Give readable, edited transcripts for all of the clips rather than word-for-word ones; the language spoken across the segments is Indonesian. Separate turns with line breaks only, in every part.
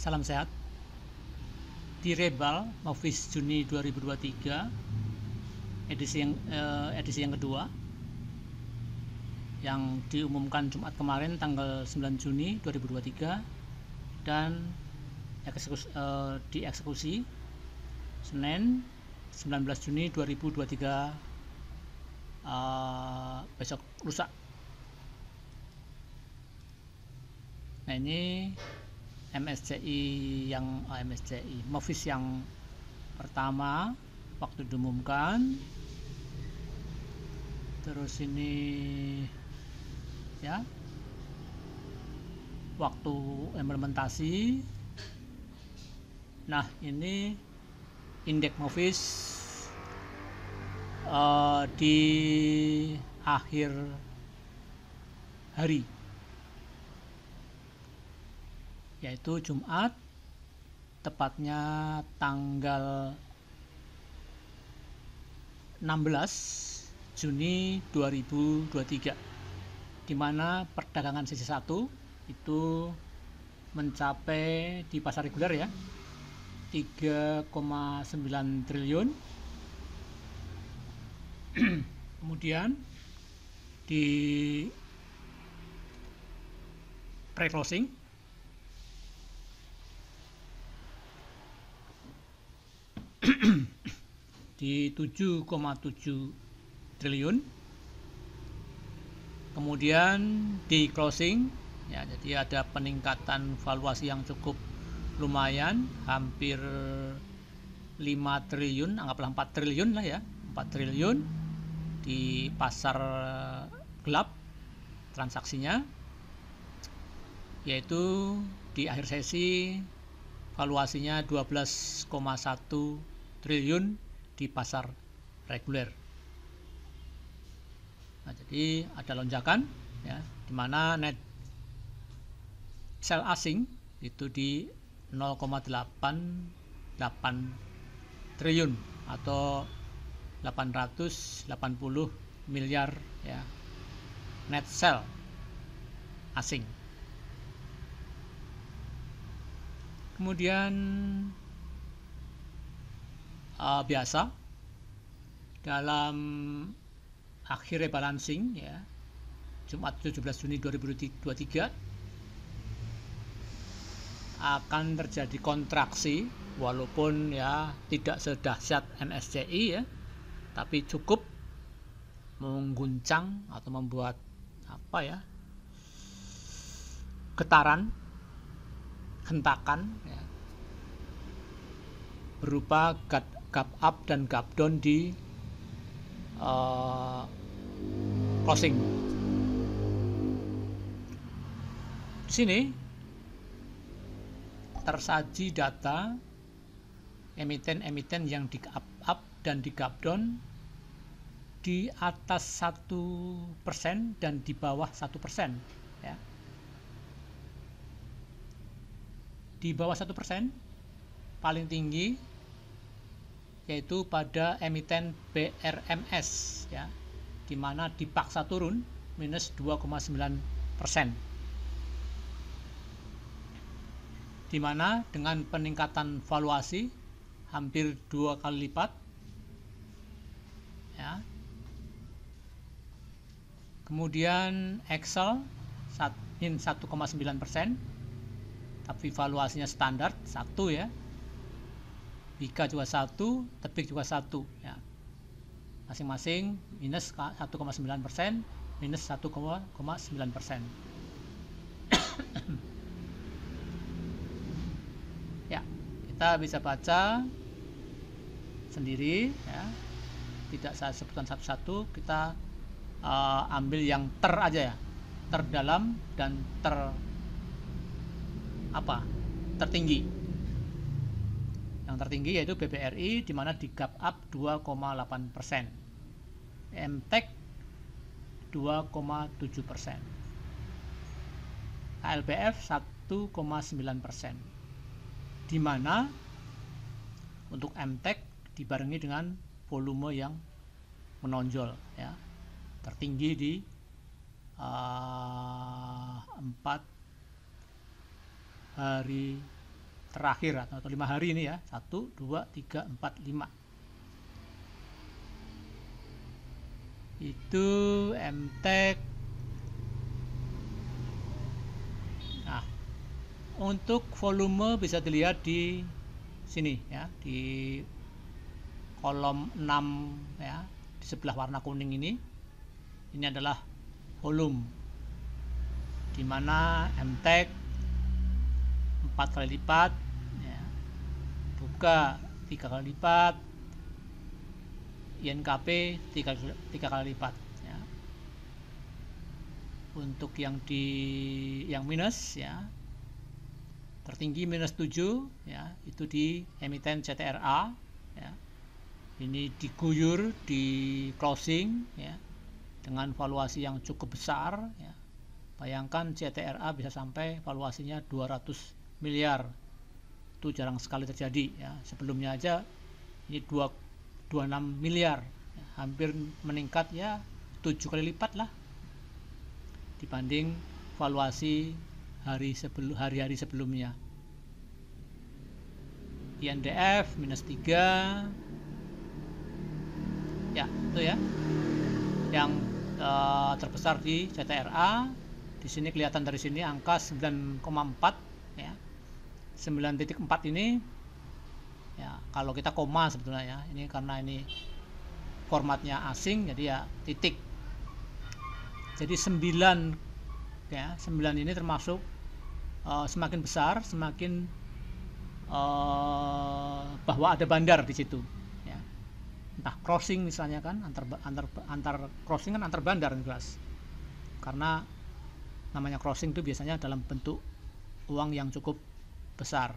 Salam sehat. Di Rebal Movies Juni 2023 edisi yang kedua yang diumumkan Jumat kemarin tanggal 9 Juni 2023 dan dieksekusi Senin 19 Juni 2023 besok lusa. Nah, ini MSCI Movies yang pertama waktu diumumkan. Terus ini ya waktu implementasi. Nah, ini indeks Movies di akhir hari, yaitu Jumat, tepatnya tanggal 16 Juni 2023, di mana perdagangan sesi 1 itu mencapai di pasar reguler ya 3,9 triliun. Kemudian di pre-closing di 7,7 triliun. Kemudian di closing ya, jadi ada peningkatan valuasi yang cukup lumayan, hampir 5 triliun, anggaplah 4 triliun lah ya, 4 triliun di pasar gelap transaksinya, yaitu di akhir sesi valuasinya 12,1 triliun di pasar reguler. Nah, jadi ada lonjakan ya, di mana net sell asing itu di 0,88 triliun atau 880 miliar ya, net sell asing. Kemudian biasa dalam akhir rebalancing ya, Jumat 17 Juni 2023 akan terjadi kontraksi, walaupun ya tidak sedahsyat MSCI ya, tapi cukup mengguncang atau membuat getaran, hentakan ya, berupa gap up dan gap down di closing. Di sini tersaji data emiten-emiten yang di gap up dan di gap down di atas 1% dan di bawah 1% ya. Di bawah 1% paling tinggi yaitu pada emiten BRMS ya, di mana dipaksa turun minus 2,9%, di mana dengan peningkatan valuasi hampir 2 kali lipat ya. Kemudian Excel min 1,9%, tapi valuasinya standar 1 ya. Bika juga 1, Tebik juga 1 ya. Masing-masing minus 1,9%, minus 1,9%. Ya, kita bisa baca sendiri ya. Tidak saya sebutkan satu-satu, kita ambil yang aja ya. Terdalam dan tertinggi. Yang tertinggi yaitu BBRI, di mana di gap up 2,8%, MTEK 2,7%, KLBF 1,9%, di mana untuk MTEK dibarengi dengan volume yang menonjol ya, tertinggi di 4 hari terakhir atau 5 hari ini ya. 1, 2, 3, 4, 5. Itu MTEK. Nah, untuk volume bisa dilihat di sini ya, di kolom 6 ya, di sebelah warna kuning ini. Ini adalah volume, di mana MTEK 4 kali lipat ya, buka 3 kali lipat, INKP 3 kali lipat ya. Untuk yang minus ya, tertinggi minus 7 ya, itu di emiten CTRA ya. Ini diguyur di closing ya, dengan valuasi yang cukup besar ya. Bayangkan CTRA bisa sampai valuasinya 200 miliar. Itu jarang sekali terjadi ya. Sebelumnya aja ini 26 miliar ya, hampir meningkat ya 7 kali lipat lah dibanding valuasi hari-hari sebelumnya. INDF minus 3 ya, itu ya yang terbesar di CTRA. Di sini kelihatan, dari sini angka 9,4 ya. 9.4 ini ya, kalau kita koma sebetulnya ya, ini karena ini formatnya asing jadi ya titik. Jadi 9 ya, 9 ini termasuk semakin besar semakin bahwa ada bandar di situ ya. Entah crossing misalnya kan, antar crossing kan antar bandar jelas. Karena namanya crossing itu biasanya dalam bentuk uang yang cukup besar.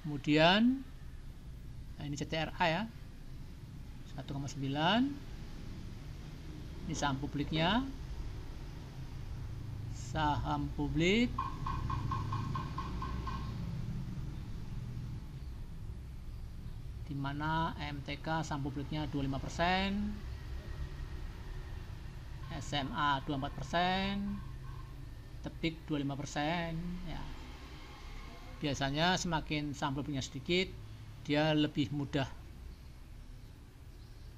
Kemudian nah ini CTRA ya, 1,9. Ini saham publiknya, saham publik di mana MTK saham publiknya 25%, SMA 24%, Tepik 25% ya. Biasanya semakin saham publiknya sedikit, dia lebih mudah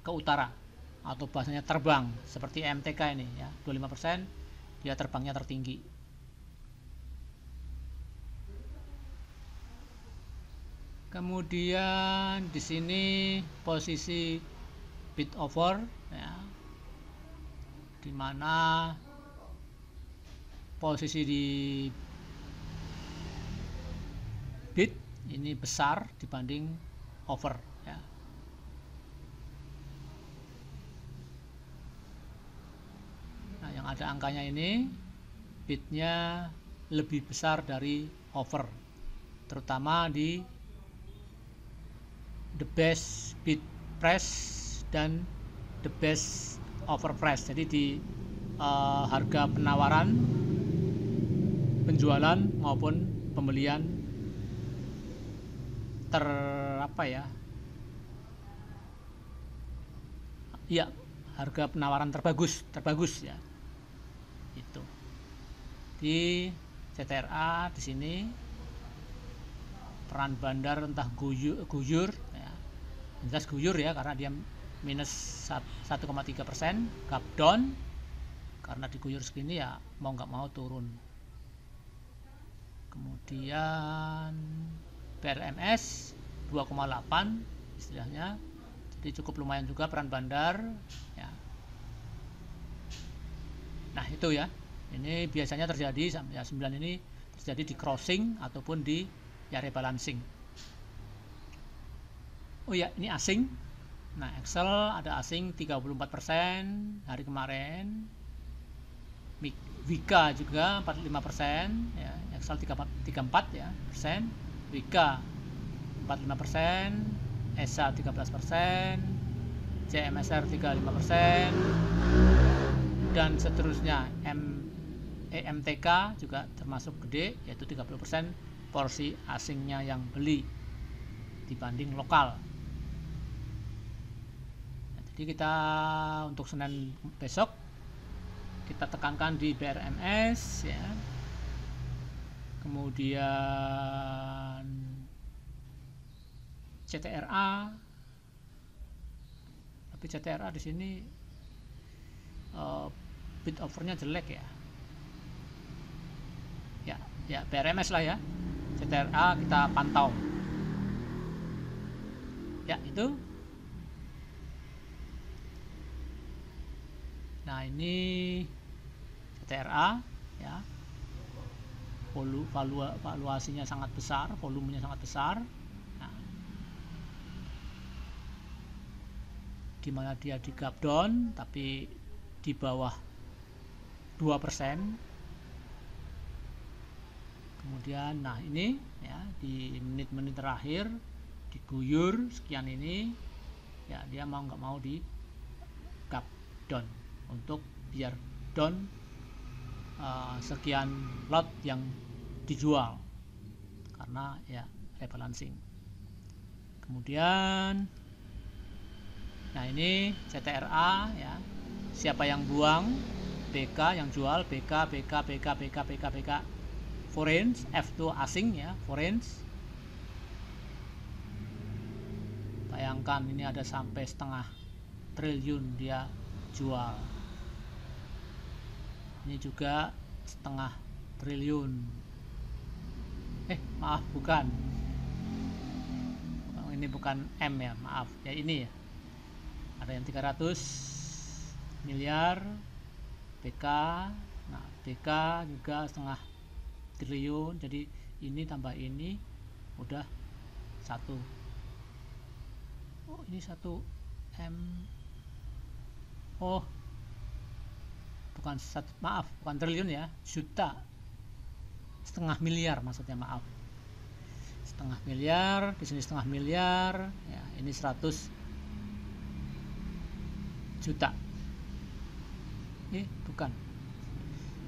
ke utara atau bahasanya terbang, seperti MTK ini ya, 25%, dia terbangnya tertinggi. Kemudian di sini posisi bid over ya, di mana posisi di bid ini besar dibanding over ya. Nah, yang ada angkanya ini bidnya lebih besar dari over, terutama di the best bid price dan the best offer price. Jadi di harga penawaran, penjualan maupun pembelian harga penawaran terbagus ya. Itu di CTRA. Di sini peran bandar entah guyur ya, jelas guyur ya, karena dia minus 1,3%, gap down, karena diguyur segini ya mau nggak mau turun. Kemudian BRMS 2,8 istilahnya, jadi cukup lumayan juga peran bandar ya. Nah itu ya, ini biasanya terjadi ya, 9 ini terjadi di crossing ataupun di ya rebalancing. Oh ya, ini asing. Nah, Excel ada asing 34% hari kemarin. Wika juga 45% ya, Excel 34 ya persen, Wika 45%, ESA 13%, CMSR 35%, dan seterusnya. EMTK juga termasuk gede, yaitu 30% porsi asingnya yang beli dibanding lokal. Nah, jadi kita untuk Senin besok kita tekankan di BRMS ya, kemudian CTRA, tapi CTRA di sini bit overnya jelek ya. Ya PRMS lah ya. CTRA kita pantau. Ya, itu. Nah, ini CTRA ya. Valuasinya sangat besar, volumenya sangat besar. Nah, dimana dia di gap down tapi di bawah 2%. Kemudian nah ini ya di menit-menit terakhir diguyur sekian ini ya, dia mau nggak mau di gap down untuk biar down sekian lot yang dijual karena ya rebalancing. Kemudian nah ini CTRA ya, siapa yang buang, BK yang jual, BK foreign, F2 asing ya, foreign. Bayangkan ini ada sampai 0,5 triliun dia jual. Ini juga 0,5 triliun. Maaf, bukan. Ini bukan M ya, maaf. Ya ini ya. Ada yang 300 miliar BK. Nah, BK juga 0,5 triliun, jadi ini tambah ini udah 1. Oh, ini 1 M. Oh, bukan 1, maaf, bukan triliun ya, juta. 0,5 miliar maksudnya, maaf. 0,5 miliar, di sini 0,5 miliar, ya ini 100 juta. Bukan.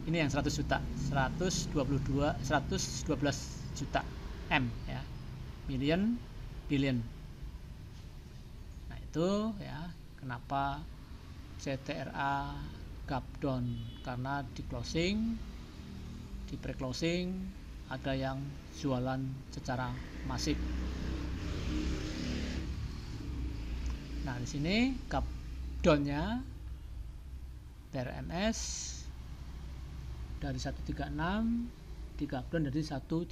Ini yang 100 juta, 112 juta M ya, million, billion. Nah itu ya kenapa CTRA gap down, karena di closing, di pre-closing ada yang jualan secara masif. Nah di sini gap down-nya PRMS dari 136 di gap down dari 132.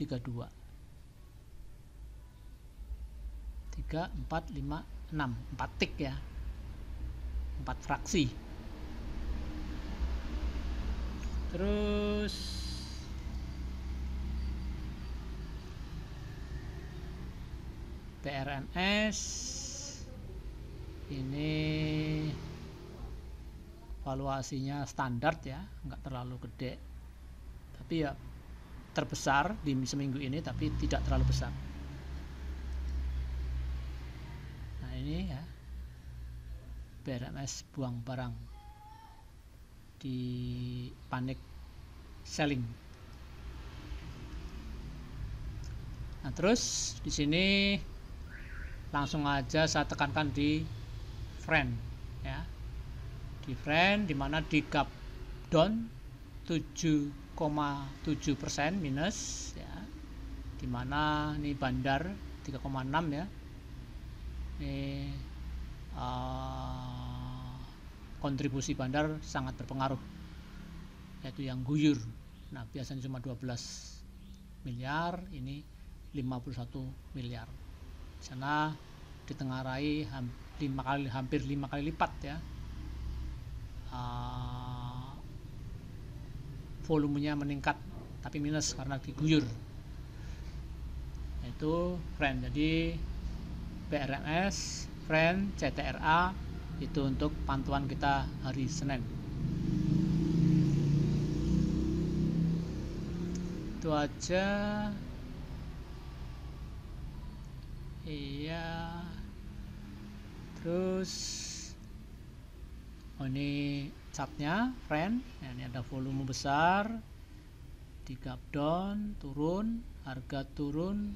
3, 4, 5, 6, 4 tick ya, 4 fraksi. Terus PRMS ini valuasinya standar ya, nggak terlalu gede, tapi ya terbesar di seminggu ini, tapi tidak terlalu besar. Nah ini ya PRMS buang barang di panic selling. Nah terus di sini langsung aja saya tekankan di friend ya, di friend dimana di gap down 7,7% minus ya, dimana ini bandar 3,6 ya, ini kontribusi bandar sangat berpengaruh, yaitu yang guyur. Nah biasanya cuma 12 miliar, ini 51 miliar. Di sana ditengarai hampir 5 kali lipat ya, volumenya meningkat tapi minus karena diguyur. Itu friend. Jadi PRMS, friend, CTRA itu untuk pantauan kita hari Senin. Itu aja. Iya. Terus ini chartnya friend. Nah, ini ada volume besar di gap down, turun, harga turun,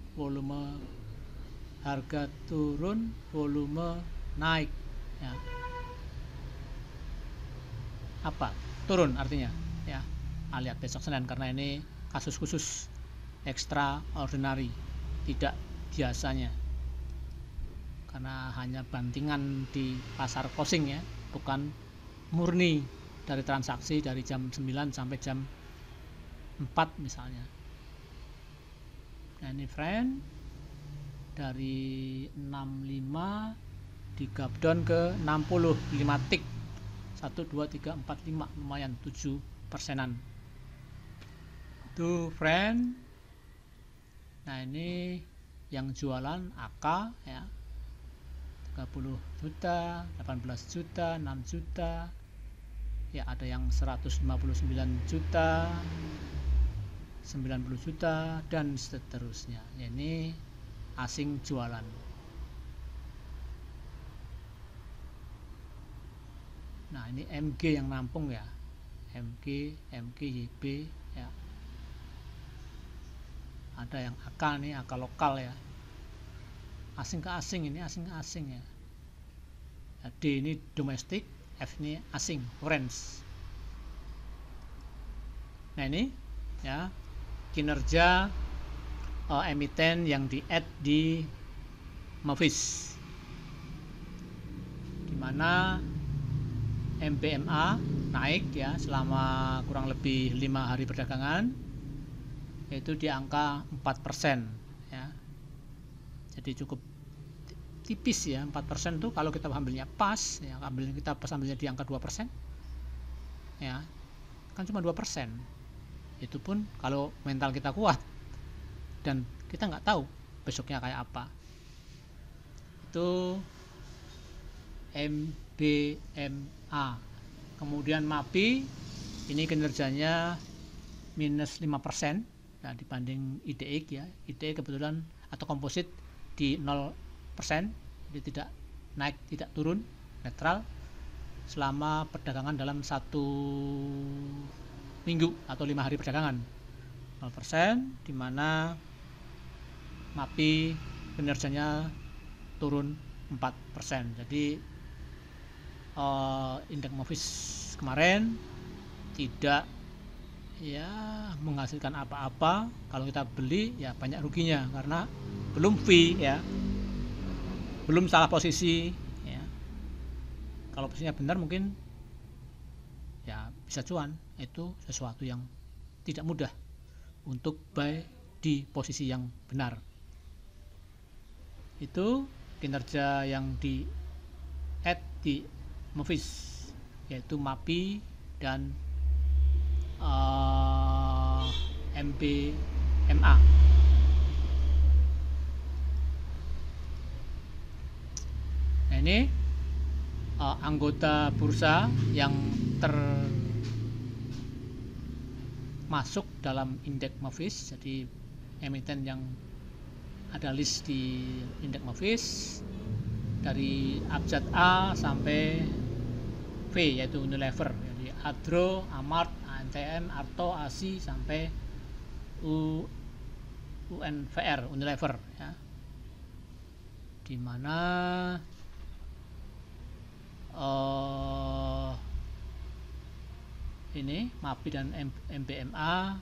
volume naik ya. Apa turun artinya ya, lihat besok Senin karena ini kasus khusus extraordinary, tidak biasanya, karena hanya bantingan di pasar closing ya, bukan murni dari transaksi dari jam 9 sampai jam 4 misalnya. Nah ini friend, dari 65 di gap down ke 60, 5 tick, 1, 2, 3, 4, 5, lumayan 7%-an itu friend. Nah ini yang jualan AK ya, 30 juta, 18 juta, 6 juta ya, ada yang 159 juta, 90 juta dan seterusnya. Ini asing jualan. Nah ini MG yang nampung ya, MG, YB ya. Ada yang AK nih, AK lokal ya, asing ke asing, ini asing ke asing ya. D ini domestik, F ini asing, foreign. Nah ini ya kinerja emiten yang di add di Movis, dimana MBMA naik ya selama kurang lebih 5 hari perdagangan, yaitu di angka 4% ya. Jadi cukup tipis ya, 4% tuh kalau kita ambilnya pas ya, kita pas ambilnya di angka 2% ya, kan cuma 2%. Itu pun kalau mental kita kuat dan kita nggak tahu besoknya kayak apa. Itu MBMA. Kemudian MAPI ini kinerjanya minus 5% nah, dibanding IDX ya. IDX kebetulan atau komposit di 0%, jadi tidak naik tidak turun, netral selama perdagangan dalam 1 minggu atau 5 hari perdagangan, 0%, dimana MAPI kinerjanya turun 4%. Jadi indeks Movis kemarin tidak ya menghasilkan apa-apa. Kalau kita beli ya banyak ruginya karena belum fee ya, belum salah posisi ya. Kalau posisinya benar mungkin ya bisa cuan. Itu sesuatu yang tidak mudah untuk buy di posisi yang benar. Itu kinerja yang di add di Movis, yaitu MAPI dan MBMA. Nah ini anggota bursa yang termasuk dalam indeks Movis, jadi emiten yang ada list di indeks Movis dari abjad A sampai V, yaitu Unilever, jadi Adro, Amart, ANTM, Arto, ASI sampai UNVR, Unilever ya. Dimana ini MAPI dan MBMA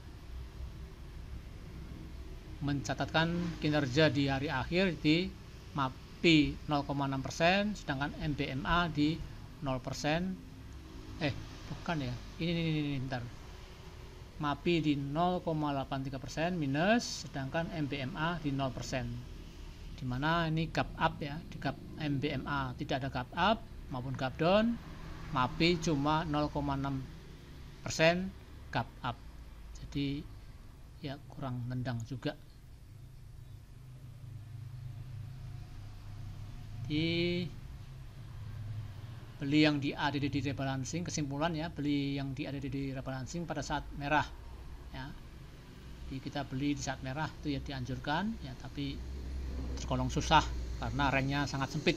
mencatatkan kinerja di hari akhir di MAPI 0,6%, sedangkan MBMA di 0%. Bukan ya, ini bentar. MAPI di 0,83% minus, sedangkan MBMA di 0%. Dimana ini gap up ya, di gap MBMA tidak ada gap up maupun gap down, MAPI cuma 0,6% gap up, jadi ya kurang nendang juga. Di beli yang di ADD di rebalancing, kesimpulan ya, beli yang di ADD di rebalancing pada saat merah ya. Jadi kita beli di saat merah itu ya dianjurkan ya, tapi tergolong susah karena range-nya sangat sempit,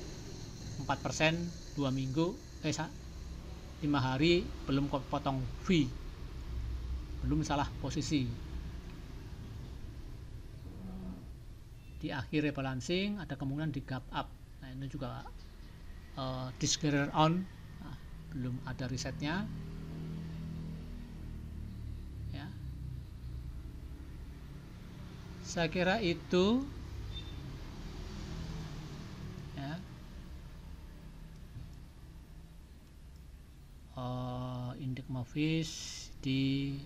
4% 2 minggu 5 hari belum potong fee, belum salah posisi. Di akhir rebalancing ada kemungkinan di gap up. Nah ini juga disclaimer on, nah, belum ada risetnya ya. Saya kira itu ya. Indeks Movies di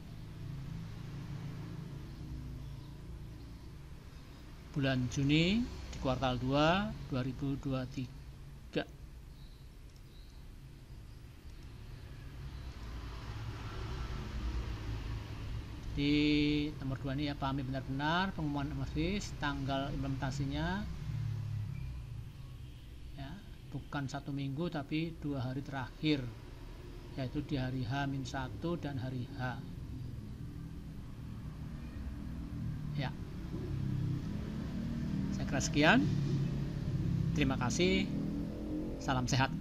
bulan Juni di kuartal 2 2023. Di nomor 2 ini ya, pahami benar-benar pengumuman Movies, tanggal implementasinya ya, bukan 1 minggu tapi 2 hari terakhir, yaitu di hari H-1 dan hari H ya. Saya kira sekian, terima kasih, salam sehat.